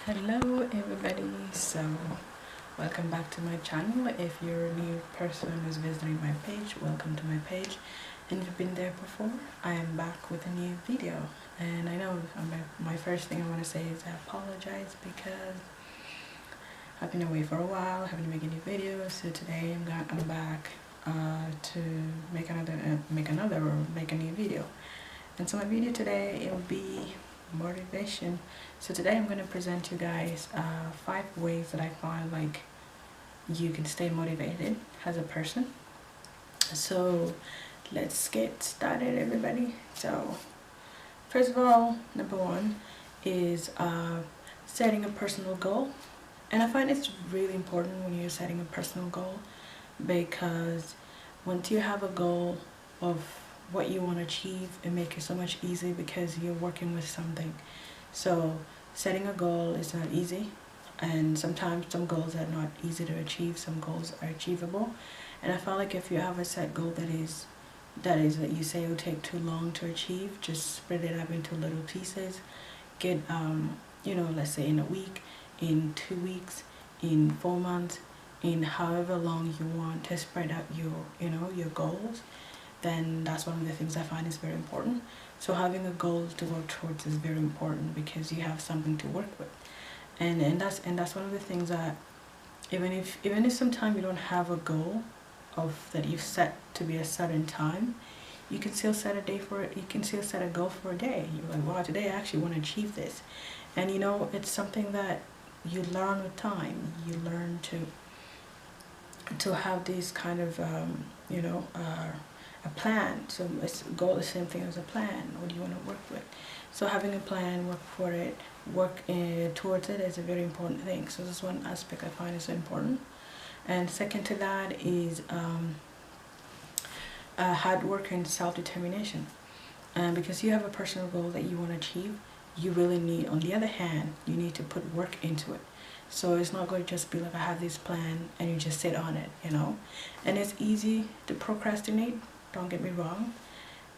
Hello everybody, so welcome back to my channel. If you're a new person who's visiting my page, welcome to my page, and if you've been there before, I am back with a new video. And I know my first thing I want to say is I apologize because I've been away for a while, haven't been making any videos. So today I'm back to make a new video. And so my video today, it will be motivation. So today I'm going to present you guys 5 ways that I find like you can stay motivated as a person. So let's get started, everybody. So first of all, number 1 is setting a personal goal. And I find it's really important when you're setting a personal goal, because once you have a goal of what you want to achieve, it makes it so much easier because you're working with something. So setting a goal is not easy, and sometimes some goals are not easy to achieve, some goals are achievable. And I feel like if you have a set goal that you say will take too long to achieve, just spread it up into little pieces. Get let's say in a week, in 2 weeks, in 4 months, in however long you want to spread out your goals. Then that's one of the things I find is very important. So having a goal to work towards is very important because you have something to work with. And that's one of the things that even if sometimes you don't have a goal that you've set to be a certain time, you can still set a day for it. You can still set a goal for a day. You're like, wow, today I actually want to achieve this. And it's something that you learn with time. You learn to have these kind of a plan. So a goal is the same thing as a plan. What do you want to work with? So having a plan, work for it, work towards it is a very important thing. So this is one aspect I find is important. And second to that is hard work and self-determination. Because you have a personal goal that you want to achieve, you really need, on the other hand, you need to put work into it. So it's not going to just be like, I have this plan and you just sit on it, And it's easy to procrastinate, don't get me wrong.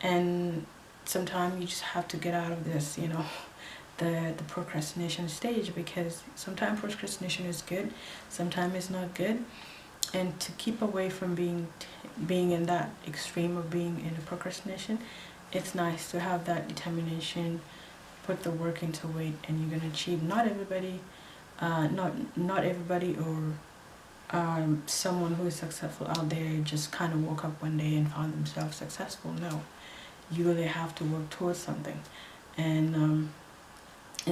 And sometimes you just have to get out of this, the procrastination stage, because sometimes procrastination is good, sometimes it's not good. And to keep away from being in that extreme of being in a procrastination, it's nice to have that determination, put the work into it, and you're going to achieve. Not everybody or someone who is successful out there just kind of woke up one day and found themselves successful. No, you really have to work towards something. And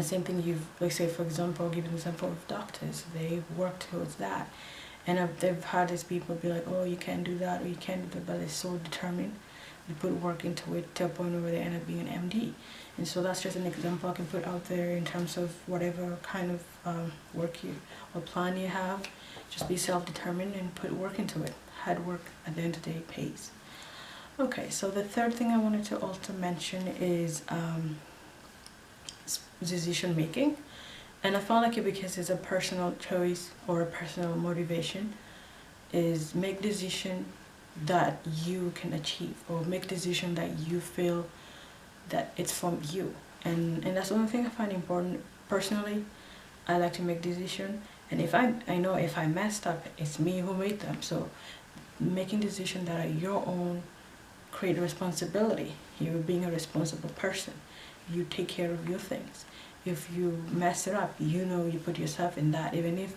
same thing, like say for example, give an example of doctors, they work towards that. And they've had these people be like, oh, you can't do that or you can't do that, but they're so determined. They put work into it to a point where they end up being an MD. And so that's just an example I can put out there in terms of whatever kind of work or plan you have. Just be self-determined and put work into it. Hard work at the end of the day pays. Okay, so the third thing I wanted to also mention is decision making. And I found like it because it's a personal choice or a personal motivation, is make decision that you can achieve, or make decision that you feel that it's from you. And that's the only thing I find important. Personally, I like to make decision, and if I know if I messed up, it's me who made them. So making decisions that are your own create responsibility. You're being a responsible person. You take care of your things. If you mess it up, you put yourself in that. Even if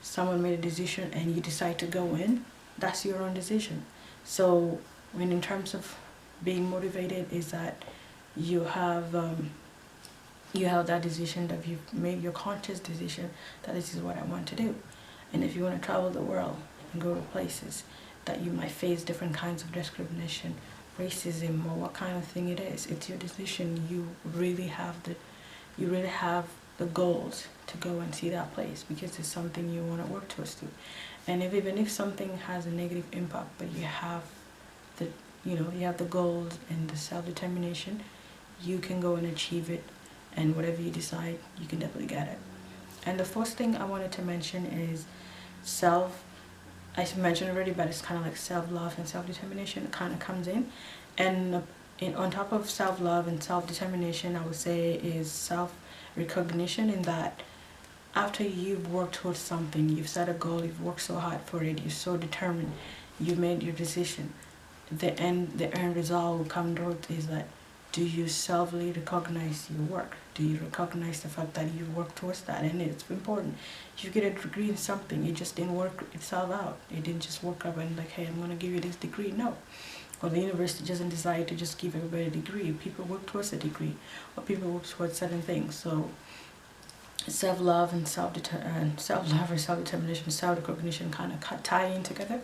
someone made a decision and you decide to go in, that's your own decision. So when in terms of being motivated, is that you have that decision that you've made, your conscious decision that this is what I want to do. And if you want to travel the world and go to places that you might face different kinds of discrimination, racism, or what kind of thing it is, it's your decision. You really have the goals to go and see that place because it's something you want to work towards to. And even if something has a negative impact, but you have the goals and the self-determination, you can go and achieve it, and whatever you decide, you can definitely get it. And the first thing I wanted to mention is I mentioned already, but it's kind of like self-love and self-determination kind of comes in. And on top of self-love and self-determination, I would say is self-recognition, in that after you've worked towards something, you've set a goal, you've worked so hard for it, you're so determined, you made your decision, the end result will come towards is that, do you selfly recognize your work? Do you recognize the fact that you worked towards that? And it's important. You get a degree in something, it just didn't work itself out. It didn't just work up and like, hey, I'm gonna give you this degree. No. Or the university doesn't decide to just give everybody a degree. People work towards a degree, or people work towards certain things. So self-love and self-love or self-determination, self-recognition kind of tie in together.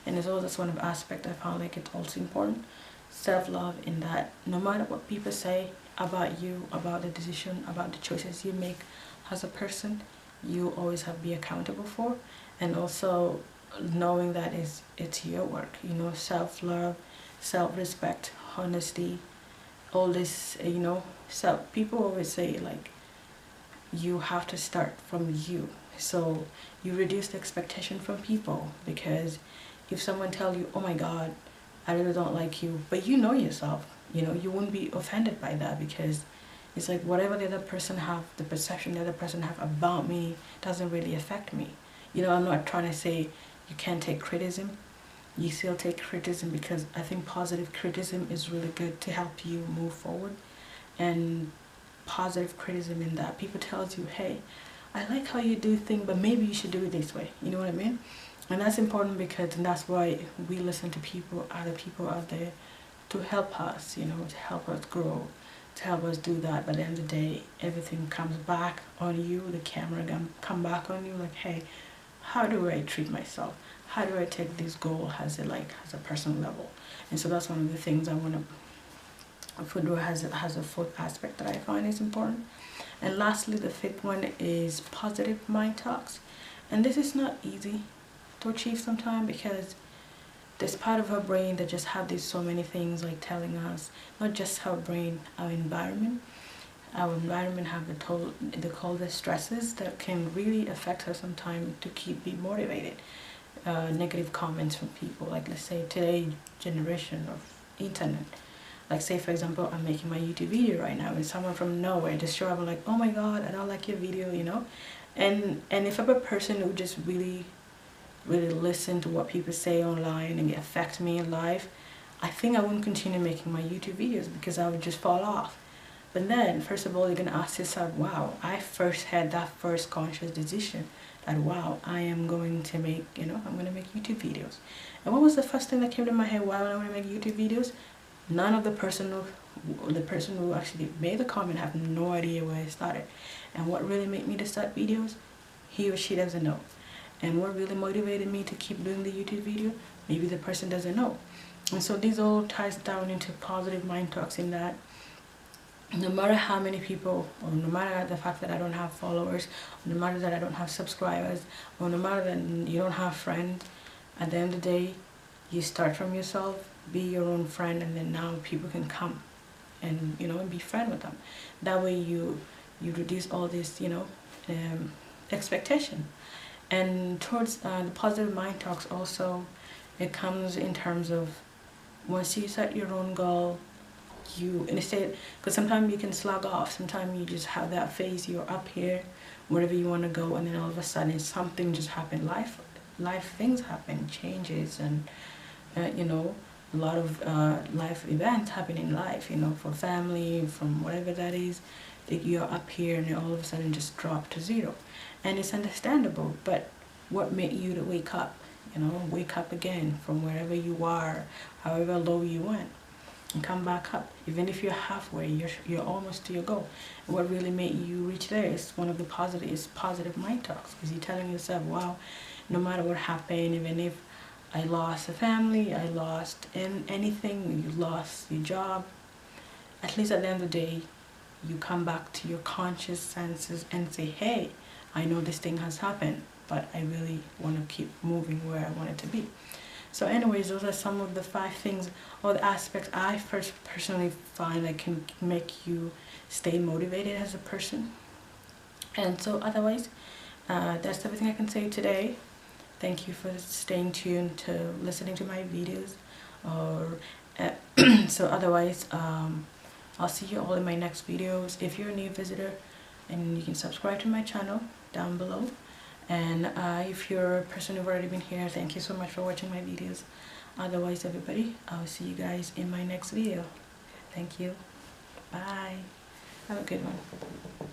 And it's also one of the aspects I found like it's also important. Self-love in that no matter what people say about you, about the decision, about the choices you make as a person, you always have to be accountable for. And also knowing that it's your work, you know, self-love, self-respect, honesty, all this, you know. So people always say like, you have to start from you. So you reduce the expectation from people, because if someone tells you, oh my god, I really don't like you, but you know yourself, you know, you wouldn't be offended by that, because it's like whatever the other person have, the perception the other person have about me doesn't really affect me. You know, I'm not trying to say you can't take criticism. You still take criticism, because I think positive criticism is really good to help you move forward. And positive criticism in that people tells you, hey, I like how you do things, but maybe you should do it this way. You know what I mean? And that's important, because that's why we listen to people, other people out there, to help us, you know, to help us grow, to help us do that. But at the end of the day, everything comes back on you. The camera come back on you, like, hey, how do I treat myself? How do I take this goal as a personal level? And so that's one of the things I want to. Footwear has a fourth aspect that I find is important. And lastly, the fifth one is positive mind talks. And this is not easy to achieve sometimes, because there's part of our brain that just have these so many things like telling us, not just our brain, our environment. Our environment have the coldest stresses that can really affect us sometimes to keep being motivated. Negative comments from people, like let's say today generation of internet. Like say for example, I'm making my YouTube video right now and someone from nowhere just show up and like, oh my god, I don't like your video, you know. And if I'm a person who just really listen to what people say online and it affects me in life, I think I wouldn't continue making my YouTube videos, because I would just fall off. But then first of all, you're gonna ask yourself, wow, I first had that first conscious decision that wow, I am going to make, you know, I'm gonna make YouTube videos. And what was the first thing that came to my head while I want to make YouTube videos? None of the person who actually made the comment have no idea where I started. And what really made me to start videos, he or she doesn't know. And what really motivated me to keep doing the YouTube video, maybe the person doesn't know. And so these all ties down into positive mind talks, in that no matter how many people, or no matter the fact that I don't have followers, or no matter that I don't have subscribers, or no matter that you don't have friends, at the end of the day, you start from yourself, be your own friend, and then now people can come and, you know, and be friend with them. That way you reduce all this, you know, expectation. And towards the positive mind talks also, it comes in terms of once you set your own goal, you instead, because sometimes you can slug off, sometimes you just have that phase, you're up here wherever you want to go, and then all of a sudden something just happened, life things happen, changes, and you know, a lot of life events happen in life, you know, for family, from whatever that is, that you're up here and all of a sudden just drop to zero. And it's understandable, but what made you to wake up, you know, wake up again from wherever you are, however low you went, and come back up. Even if you're halfway, you're almost to your goal. And what really made you reach there is one of the positive mind talks, because you're telling yourself, wow, no matter what happened, even if I lost a family, I lost anything, you lost your job, at least at the end of the day, you come back to your conscious senses and say, hey, I know this thing has happened, but I really want to keep moving where I want it to be. So anyways, those are some of the 5 things or the aspects I personally find that can make you stay motivated as a person. And so otherwise, that's everything I can say today. Thank you for staying tuned to listening to my videos. Or so otherwise, I'll see you all in my next videos. If you're a new visitor, and you can subscribe to my channel down below. And if you're a person who've already been here, thank you so much for watching my videos. Otherwise, everybody, I'll see you guys in my next video. Thank you. Bye. Have a good one.